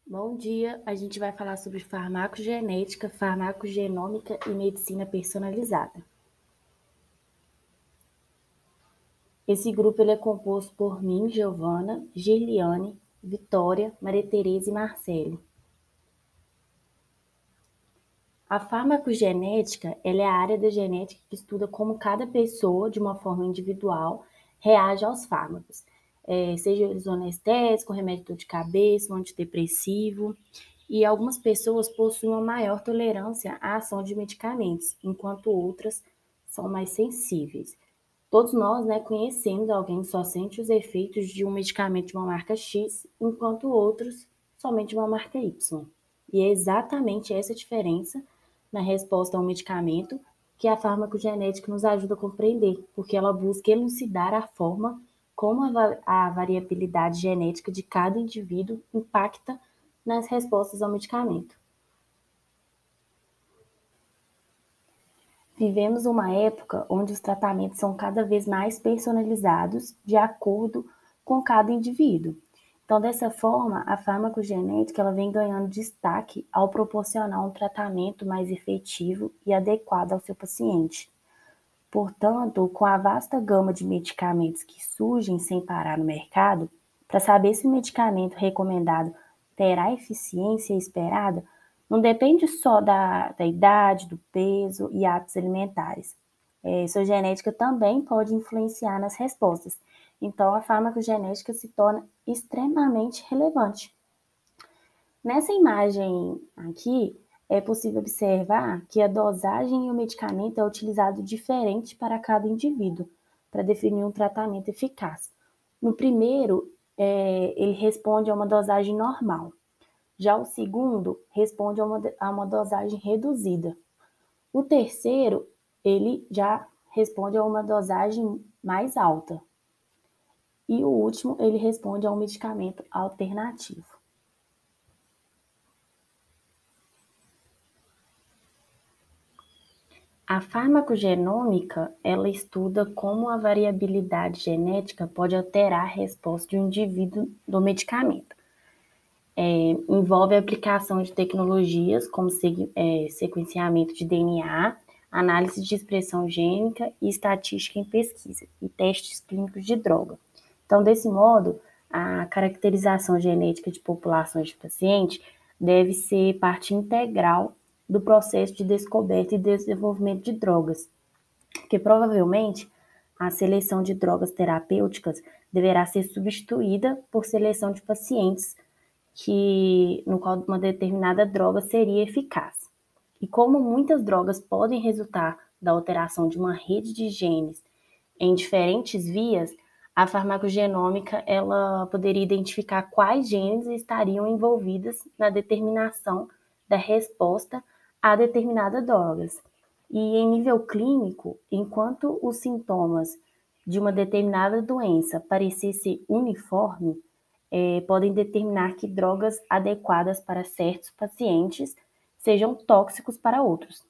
Bom dia, a gente vai falar sobre farmacogenética, farmacogenômica e medicina personalizada. Esse grupo ele é composto por mim, Giovana, Girliane, Vitória, Maria Tereza e Marcele. A farmacogenética ela é a área da genética que estuda como cada pessoa, de uma forma individual, reage aos fármacos, seja eles um anestésico, remédio de dor de cabeça, um antidepressivo. E algumas pessoas possuem uma maior tolerância à ação de medicamentos, enquanto outras são mais sensíveis. Todos nós, né, conhecemos alguém que só sente os efeitos de um medicamento de uma marca X, enquanto outros somente de uma marca Y. E é exatamente essa diferença na resposta ao medicamento que a farmacogenética nos ajuda a compreender, porque ela busca elucidar a forma como a variabilidade genética de cada indivíduo impacta nas respostas ao medicamento. Vivemos uma época onde os tratamentos são cada vez mais personalizados de acordo com cada indivíduo. Então, dessa forma, a farmacogenética ela vem ganhando destaque ao proporcionar um tratamento mais efetivo e adequado ao seu paciente. Portanto, com a vasta gama de medicamentos que surgem sem parar no mercado, para saber se o medicamento recomendado terá a eficiência esperada, não depende só da idade, do peso e hábitos alimentares. Sua genética também pode influenciar nas respostas. Então, a farmacogenética se torna extremamente relevante. Nessa imagem aqui, é possível observar que a dosagem e o medicamento é utilizado diferente para cada indivíduo, para definir um tratamento eficaz. No primeiro, ele responde a uma dosagem normal. Já o segundo responde a uma dosagem reduzida. O terceiro, ele já responde a uma dosagem mais alta. E o último, ele responde a um medicamento alternativo. A farmacogenômica, ela estuda como a variabilidade genética pode alterar a resposta de um indivíduo do medicamento. Envolve a aplicação de tecnologias como sequenciamento de DNA, análise de expressão gênica e estatística em pesquisa e testes clínicos de droga. Então, desse modo, a caracterização genética de populações de pacientes deve ser parte integral do processo de descoberta e desenvolvimento de drogas, porque provavelmente a seleção de drogas terapêuticas deverá ser substituída por seleção de pacientes no qual uma determinada droga seria eficaz. E como muitas drogas podem resultar da alteração de uma rede de genes em diferentes vias, a farmacogenômica ela poderia identificar quais genes estariam envolvidos na determinação da resposta a determinadas drogas. E em nível clínico, enquanto os sintomas de uma determinada doença parecessem uniforme, podem determinar que drogas adequadas para certos pacientes sejam tóxicos para outros.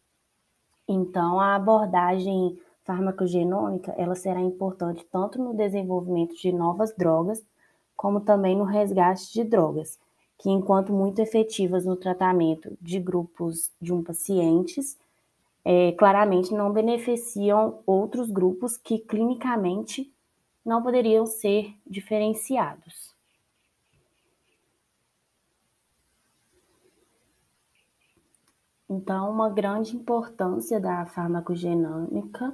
Então, a abordagem farmacogenômica ela será importante tanto no desenvolvimento de novas drogas, como também no resgate de drogas, que enquanto muito efetivas no tratamento de grupos de pacientes, claramente não beneficiam outros grupos que clinicamente não poderiam ser diferenciados. Então, uma grande importância da farmacogenômica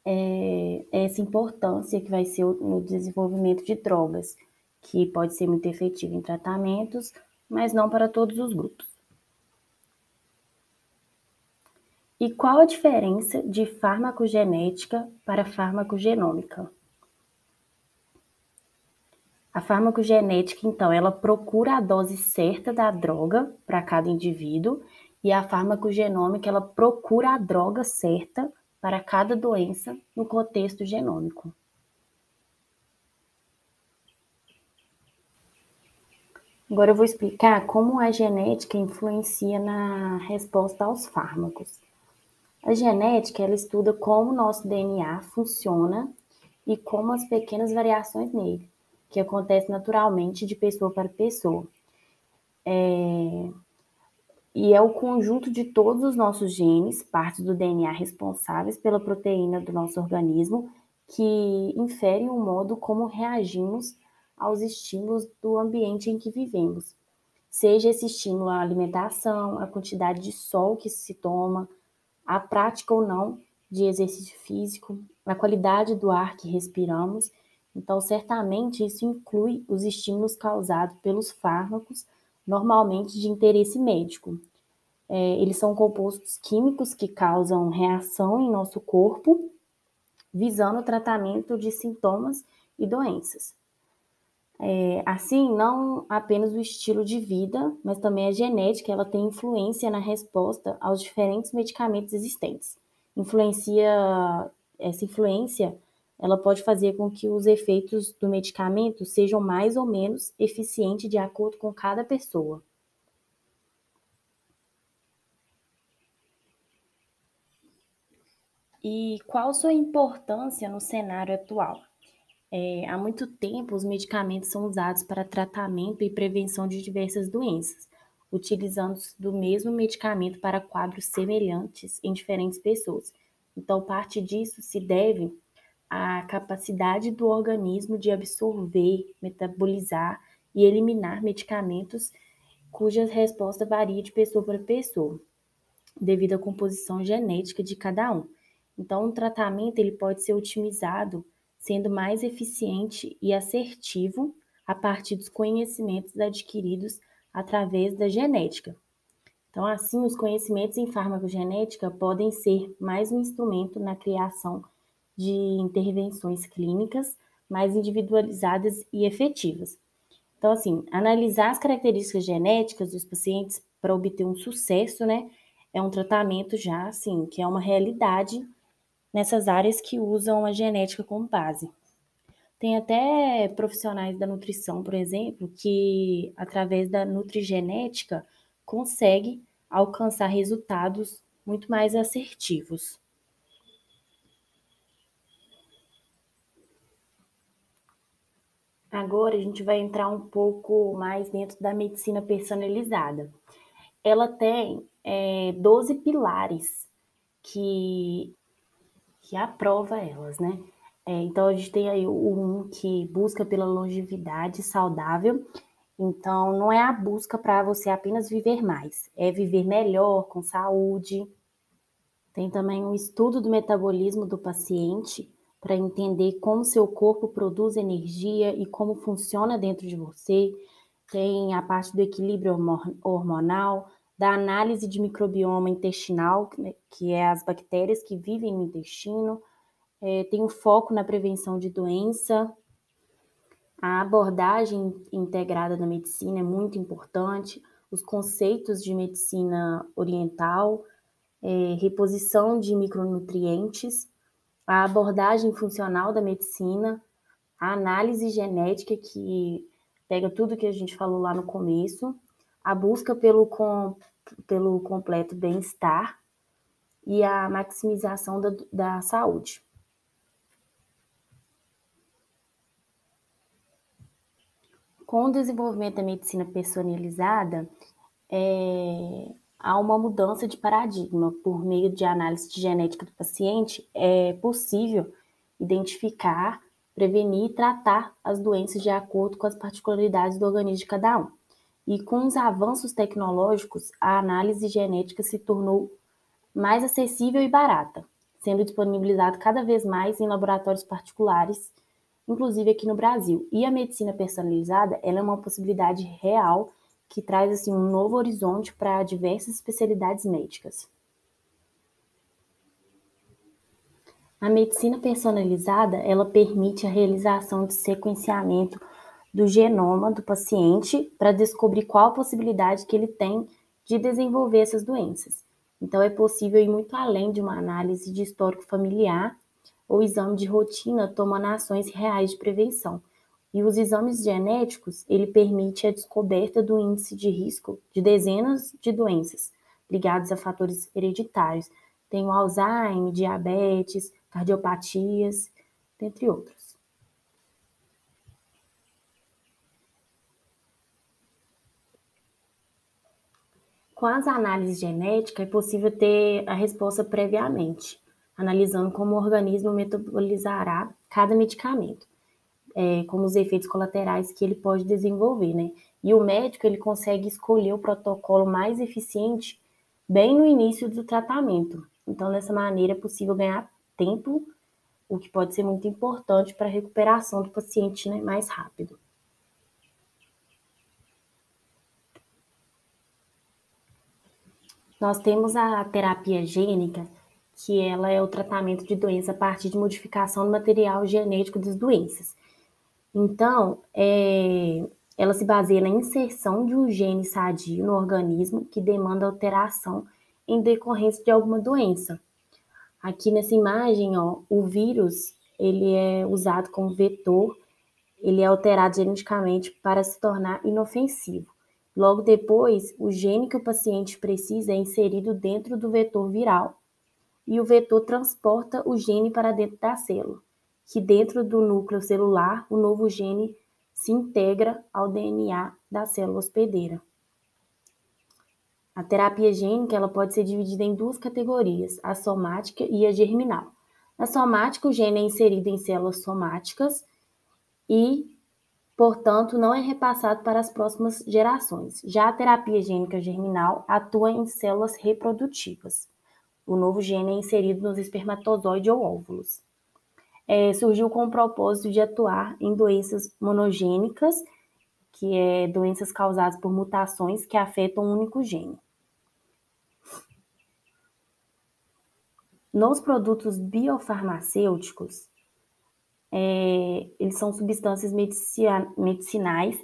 é essa importância que vai ser no desenvolvimento de drogas, que pode ser muito efetiva em tratamentos, mas não para todos os grupos. E qual a diferença de farmacogenética para farmacogenômica? A farmacogenética, então, ela procura a dose certa da droga para cada indivíduo, e a farmacogenômica, ela procura a droga certa para cada doença no contexto genômico. Agora eu vou explicar como a genética influencia na resposta aos fármacos. A genética, ela estuda como o nosso DNA funciona e como as pequenas variações nele, que acontecem naturalmente de pessoa para pessoa. E é o conjunto de todos os nossos genes, partes do DNA responsáveis pela proteína do nosso organismo, que inferem o modo como reagimos aos estímulos do ambiente em que vivemos. Seja esse estímulo a alimentação, a quantidade de sol que se toma, a prática ou não de exercício físico, a qualidade do ar que respiramos. Então, certamente, isso inclui os estímulos causados pelos fármacos, normalmente de interesse médico. Eles são compostos químicos que causam reação em nosso corpo, visando o tratamento de sintomas e doenças. Assim, não apenas o estilo de vida, mas também a genética, ela tem influência na resposta aos diferentes medicamentos existentes. Essa influência, ela pode fazer com que os efeitos do medicamento sejam mais ou menos eficientes de acordo com cada pessoa. E qual sua importância no cenário atual? Há muito tempo, os medicamentos são usados para tratamento e prevenção de diversas doenças, utilizando-se do mesmo medicamento para quadros semelhantes em diferentes pessoas. Então, parte disso se deve à capacidade do organismo de absorver, metabolizar e eliminar medicamentos cuja resposta varia de pessoa para pessoa, devido à composição genética de cada um. Então, o tratamento ele pode ser otimizado, sendo mais eficiente e assertivo a partir dos conhecimentos adquiridos através da genética. Então, assim, os conhecimentos em farmacogenética podem ser mais um instrumento na criação de intervenções clínicas mais individualizadas e efetivas. Então, assim, analisar as características genéticas dos pacientes para obter um sucesso, né, é um tratamento já, assim, que é uma realidade nessas áreas que usam a genética como base. Tem até profissionais da nutrição, por exemplo, que através da nutrigenética consegue alcançar resultados muito mais assertivos. Agora a gente vai entrar um pouco mais dentro da medicina personalizada. Ela tem 12 pilares que, que aprova elas, né? Então a gente tem aí o um que busca pela longevidade saudável. Então não é a busca para você apenas viver mais, é viver melhor, com saúde. Tem também um estudo do metabolismo do paciente para entender como seu corpo produz energia e como funciona dentro de você. Tem a parte do equilíbrio hormonal, da análise de microbioma intestinal, né, que é as bactérias que vivem no intestino. Tem o foco na prevenção de doença. A abordagem integrada da medicina é muito importante. Os conceitos de medicina oriental, reposição de micronutrientes, a abordagem funcional da medicina, a análise genética, que pega tudo que a gente falou lá no começo, a busca pelo completo bem-estar e a maximização da saúde. Com o desenvolvimento da medicina personalizada, há uma mudança de paradigma. Por meio de análise de genética do paciente, é possível identificar, prevenir e tratar as doenças de acordo com as particularidades do organismo de cada um. E com os avanços tecnológicos, a análise genética se tornou mais acessível e barata, sendo disponibilizado cada vez mais em laboratórios particulares, inclusive aqui no Brasil. E a medicina personalizada, ela é uma possibilidade real que traz assim um novo horizonte para diversas especialidades médicas. A medicina personalizada, ela permite a realização de sequenciamento do genoma do paciente para descobrir qual a possibilidade que ele tem de desenvolver essas doenças. Então, é possível ir muito além de uma análise de histórico familiar ou exame de rotina, tomando ações reais de prevenção. E os exames genéticos, ele permite a descoberta do índice de risco de dezenas de doenças ligadas a fatores hereditários. Tem o Alzheimer, diabetes, cardiopatias, dentre outros. Com as análises genéticas, é possível ter a resposta previamente, analisando como o organismo metabolizará cada medicamento, como os efeitos colaterais que ele pode desenvolver, né? E o médico, ele consegue escolher o protocolo mais eficiente bem no início do tratamento. Então, dessa maneira, é possível ganhar tempo, o que pode ser muito importante para a recuperação do paciente, né, mais rápido. Nós temos a terapia gênica, que ela é o tratamento de doença a partir de modificação do material genético das doenças. Então, ela se baseia na inserção de um gene sadio no organismo que demanda alteração em decorrência de alguma doença. Aqui nessa imagem, ó, o vírus, ele é usado como vetor, ele é alterado geneticamente para se tornar inofensivo. Logo depois, o gene que o paciente precisa é inserido dentro do vetor viral e o vetor transporta o gene para dentro da célula, que dentro do núcleo celular, o novo gene se integra ao DNA da célula hospedeira. A terapia gênica ela pode ser dividida em duas categorias, a somática e a germinal. Na somática, o gene é inserido em células somáticas e, portanto, não é repassado para as próximas gerações. Já a terapia gênica germinal atua em células reprodutivas. O novo gene é inserido nos espermatozoides ou óvulos. Surgiu com o propósito de atuar em doenças monogênicas, que é doenças causadas por mutações que afetam um único gene. Nos produtos biofarmacêuticos, eles são substâncias medicinais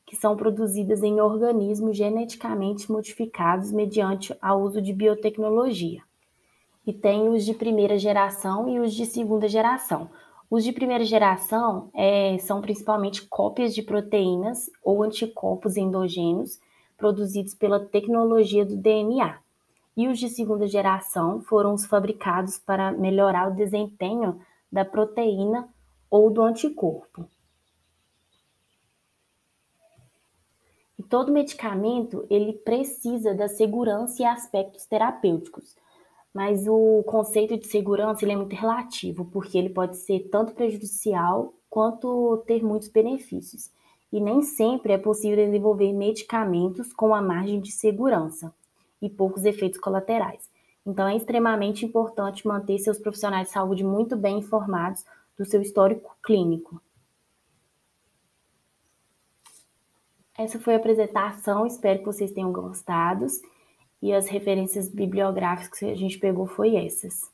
que são produzidas em organismos geneticamente modificados mediante o uso de biotecnologia. E tem os de primeira geração e os de segunda geração. Os de primeira geração são principalmente cópias de proteínas ou anticorpos endogêneos produzidos pela tecnologia do DNA. E os de segunda geração foram os fabricados para melhorar o desempenho da proteína ou do anticorpo. E todo medicamento, ele precisa da segurança e aspectos terapêuticos. Mas o conceito de segurança ele é muito relativo, porque ele pode ser tanto prejudicial quanto ter muitos benefícios. E nem sempre é possível desenvolver medicamentos com a margem de segurança e poucos efeitos colaterais. Então, é extremamente importante manter seus profissionais de saúde muito bem informados do seu histórico clínico. Essa foi a apresentação, espero que vocês tenham gostado. E as referências bibliográficas que a gente pegou foi essas.